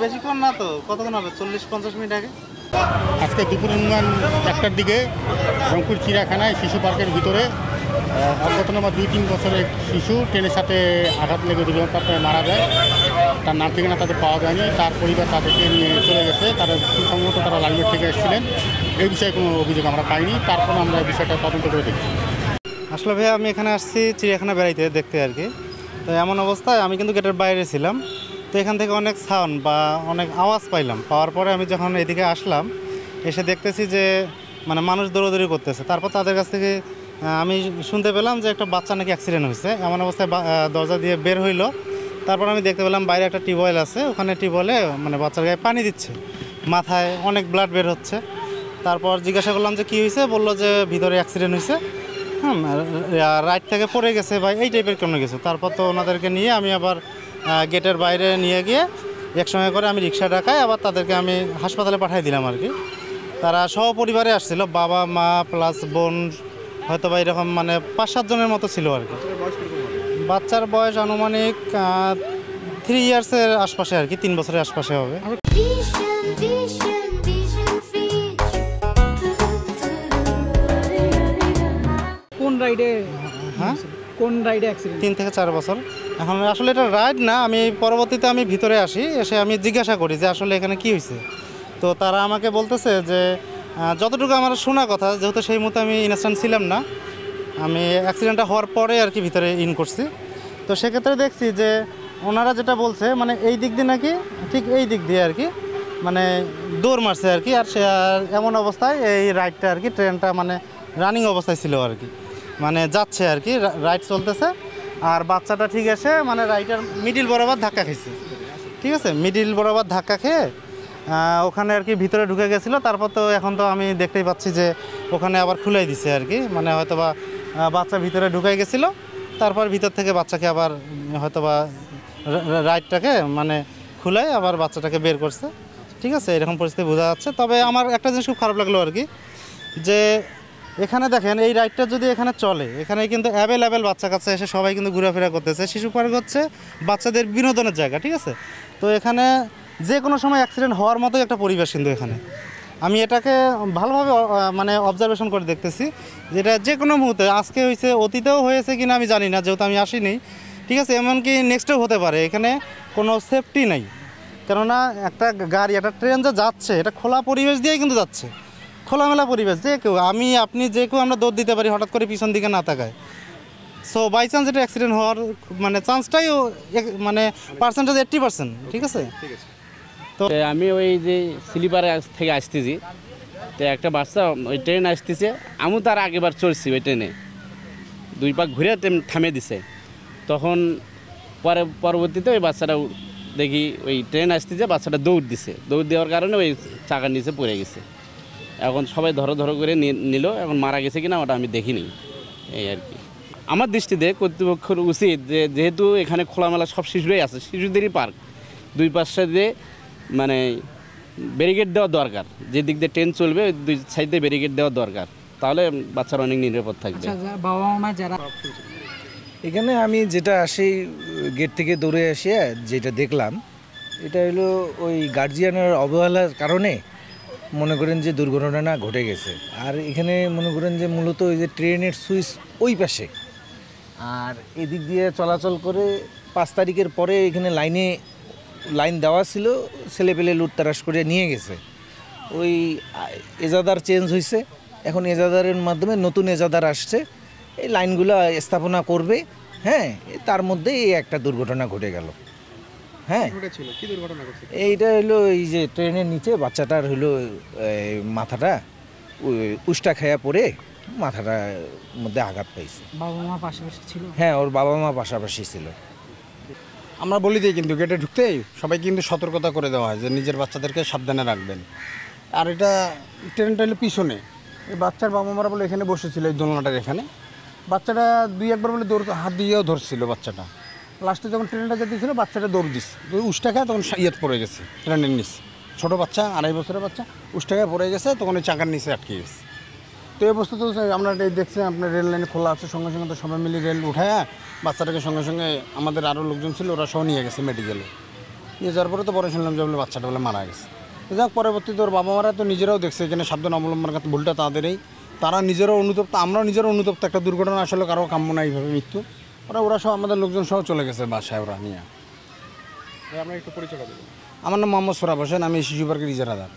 বেশিক্ষণ না তো, কতক্ষণ হবে, 40-50 মিনিট আগে। আজকে দুপুর 1টার দিকে রংপুর চিড়িয়াখানায় শিশু পার্কের ভিতরে অজ্ঞাতনামা 2-3 বছরের শিশু ট্রেনের সাথে আঘাত লেগে দুর্ঘটনাতে মারা যায়। তার নাম ঠিকানা তাদের পাওয়া যায়নি, তার পরিবার তাদেরকে নিয়ে চলে গেছে। তারা সম্ভবত তারা লাইনগেট থেকে এসেছিলেন। এই বিষয়ে কোনো অভিযোগ আমরা পাইনি, তারপর আমরা এই বিষয়টা তদন্ত করে দেখি। আসলে ভাইয়া আমি এখানে আসছি চিড়িয়াখানা বেড়াইতে দেখতে আর কি। তো এমন অবস্থায় আমি কিন্তু গেটের বাইরে ছিলাম, তো এখান থেকে অনেক সাউন্ড বা অনেক আওয়াজ পাইলাম। পাওয়ার পরে আমি যখন এদিকে আসলাম, এসে দেখতেছি যে মানে মানুষ দৌড়াদৌড়ি করতেছে। তারপর তাদের কাছ থেকে আমি শুনতে পেলাম যে একটা বাচ্চা নাকি অ্যাক্সিডেন্ট হয়েছে। এমন অবস্থায় দরজা দিয়ে বের হইলো। তারপর আমি দেখতে পেলাম বাইরে একটা টিউবওয়েল আছে, ওখানে টিউবওয়েলে মানে বাচ্চার গায়ে পানি দিচ্ছে, মাথায় অনেক ব্লাড বের হচ্ছে। তারপর জিজ্ঞাসা করলাম যে কী হয়েছে, বললো যে ভিতরে অ্যাক্সিডেন্ট হয়েছে, রাইট থেকে পড়ে গেছে ভাই, এই টাইপের কেমন গেছে। তারপর তো ওনাদেরকে নিয়ে আমি আবার গেটের বাইরে নিয়ে গিয়ে একসঙ্গে করে আমি রিক্সা ডাকাই আবার তাদেরকে আমি হাসপাতালে পাঠিয়ে দিলাম আর কি। তারা সপরিবারে আসছিল, বাবা মা প্লাস বোন, হয়তো বা এরকম মানে 5-7 জনের মতো ছিল আর কি। বাচ্চার বয়স আনুমানিক 3 ইয়ার্সের আশপাশে আর কি, 3 বছরের আশপাশে হবে। কোন রাইডে? হ্যাঁ, কোন রাইডে অ্যাক্সিডেন্ট? 3 থেকে 4 বছর। এখন আসলে এটা রাইড না, আমি পরবর্তীতে আমি ভিতরে আসি, এসে আমি জিজ্ঞাসা করি যে আসলে এখানে কি হয়েছে। তো তারা আমাকে বলতেছে যে যতটুকু আমার শোনা কথা, যেহেতু সেই মুহূর্তে আমি ইনস্ট্যান্ট ছিলাম না, আমি অ্যাক্সিডেন্টটা হওয়ার পরে আর কি ভিতরে ইন করছি। তো সেক্ষেত্রে দেখছি যে ওনারা যেটা বলছে মানে এই দিক দিয়ে নাকি ঠিক এই দিক দিয়ে আর কি মানে দৌড় মারছে আর কি। আর সে এমন অবস্থায় এই রাইডটা আর কি, ট্রেনটা মানে রানিং অবস্থায় ছিল আর কি, মানে যাচ্ছে আর কি, রাইড চলতেছে। আর বাচ্চাটা ঠিক আছে মানে রাইডের মিডিল বরাবর ধাক্কা খেয়েছে, ঠিক আছে, মিডিল বরাবর ধাক্কা খেয়ে ওখানে আর কি ভিতরে ঢুকে গেছিলো। তারপর তো এখন তো আমি দেখতেই পাচ্ছি যে ওখানে আবার খুলাই দিছে আর কি, মানে হয়তো বা বাচ্চা ভিতরে ঢুকাই গেছিলো, তারপর ভিতর থেকে বাচ্চাকে আবার হয়তো বা রাইডটাকে মানে খুলাই আবার বাচ্চাটাকে বের করছে, ঠিক আছে, এরকম পরিস্থিতি বোঝা যাচ্ছে। তবে আমার একটা জিনিস খুব খারাপ লাগলো আর কি, যে এখানে দেখেন এই রাইডটা যদি এখানে চলে, এখানে কিন্তু অ্যাভেলেবেল বাচ্চা কাচ্চা এসে সবাই কিন্তু ঘোরাফেরা করতেছে। শিশু পার্ক হচ্ছে বাচ্চাদের বিনোদনের জায়গা, ঠিক আছে। তো এখানে যে কোনো সময় অ্যাক্সিডেন্ট হওয়ার মতোই একটা পরিবেশ কিন্তু এখানে। আমি এটাকে ভালোভাবে মানে অবজারভেশন করে দেখতেছি, যেটা যে কোনো মুহূর্তে, আজকে হয়েছে, অতীতেও হয়েছে কিনা আমি জানি না, যেহেতু আমি আসিনি, ঠিক আছে, এমনকি নেক্সটেও হতে পারে। এখানে কোনো সেফটি নেই, কেননা একটা গাড়ি, একটা ট্রেন যে যাচ্ছে, এটা খোলা পরিবেশ দিয়েই কিন্তু যাচ্ছে, খোলামেলা পরিবেশ। যে কেউ, আমি আপনি যে কেউ আমরা দৌড় দিতে পারি হঠাৎ করে পিছন দিকে না তাকায়। সো বাই চান্স এটা অ্যাক্সিডেন্ট হওয়ার মানে চান্সটাই মানে পার্সেন্টেজ 80%, ঠিক আছে। তো আমি ওই যে স্লিপারে থেকে আসতেছি, তো একটা বাচ্চা ওই ট্রেন আসতেছে, আমি তার আগেবার চড়ছি ওই ট্রেনে, 2 পাক ঘুরে থামিয়ে দিছে। তখন পরবর্তীতে ওই বাচ্চাটা দেখি ওই ট্রেন আসতেছে, বাচ্চাটা দৌড় দিছে, দৌড় দেওয়ার কারণে ওই চাকার নিচে পড়ে গেছে। এখন সবাই ধরো করে নিল, এখন মারা গেছে কিনা ওটা আমি দেখিনি, এই আর কি। আমার দৃষ্টিতে কর্তৃপক্ষের উচিত যে যেহেতু এখানে খোলামেলা সব শিশুরাই আছে, শিশুদেরই পার্ক, 2 পাশে দিয়ে মানে ব্যারিকেড দেওয়া দরকার, যে দিক দিয়ে ট্রেন চলবে ওই 2 সাইডে ব্যারিকেড দেওয়া দরকার, তাহলে বাচ্চারা অনেক নিরাপদ থাকবে। বাবা মা যারা এখানে, আমি যেটা আসি গেট থেকে দৌড়ে আসি, যেটা দেখলাম এটা হলো ওই গার্জিয়ানের অবহেলার কারণে মনে করেন যে দুর্ঘটনা ঘটে গেছে। আর এখানে মনে করেন যে মূলত ওই যে ট্রেনের সুইচ ওই পাশে, আর এদিক দিয়ে চলাচল করে 5 তারিখের পরে এখানে লাইন দেওয়া ছিল, ছেলেপেলে লুটতারাস করে নিয়ে গেছে। ওই এজাদার চেঞ্জ হয়েছে, এখন এজাদারের মাধ্যমে নতুন এজাদার আসছে, এই লাইনগুলো স্থাপনা করবে। হ্যাঁ, তার মধ্যে এই একটা দুর্ঘটনা ঘটে গেল। হ্যাঁ, এইটা হলো এই যে ট্রেনের নিচে বাচ্চাটার হলো মাথাটা উষ্টা খায়া পড়ে মাথাটার মধ্যে আঘাত পাইছে। বাবা মা পাশাপাশি ছিল? হ্যাঁ, ওর বাবা মা পাশাপাশি ছিল। আমরা বলি দিই কিন্তু গেটে ঢুকতেই সবাই কিন্তু সতর্কতা করে দেওয়া হয় যে নিজের বাচ্চাদেরকে সাবধানে রাখবেন। আর এটা ট্রেনটা হলো পিছনে, এই বাচ্চার বাবা মারা বলে এখানে বসেছিল এই দোলনাটার এখানে, বাচ্চাটা 2-1 বার বলে দৌড় হাত দিয়েও ধরছিল বাচ্চাটা। লাস্টে যখন ট্রেনটা যেতেছিল বাচ্চাটা দৌড় দিচ্ছে, উষ্টা খায় তখন ইয়েত পড়ে গেছে ট্রেনের নিচে, ছোটো বাচ্চা 2.5 বছরের বাচ্চা উষ্টা খায় পড়ে গেছে, তখন ওই চাকার নিচে আটকে গেছে। তো এই অবস্থা তো আমরা দেখছি আপনার রেল লাইন খোলা আছে, সঙ্গে সঙ্গে তো সবাই মিলে রেল উঠায় বাচ্চাটাকে সঙ্গে সঙ্গে আমাদের আরও লোকজন ছিল ওরা সহ নিয়ে গেছে মেডিকেলে। নিয়ে যাওয়ার পরে তো পরে শুনলাম যে বলে বাচ্চাটা বলে মারা গেছে। যাক পরবর্তীতে ওর বাবা মারা তো নিজেরাও দেখছে এখানে সাবধান অবলম্বন করতে, ভুলটা তাদেরই, তারা নিজেরাও অনুতপ্ত, আমরাও নিজেরাও অনুতপ্ত। একটা দুর্ঘটনা আসলে কারো কাম্য না এইভাবে মৃত্যু। ওরা সহ আমাদের লোকজন সহ চলে গেছে বাসায় ওরা নিয়ে। আপনার একটু পরিচয় দেবেন। আমার নাম মোহাম্মদ সোরাব হোসেন, আমি শিশু পার্কের ইজারাদার।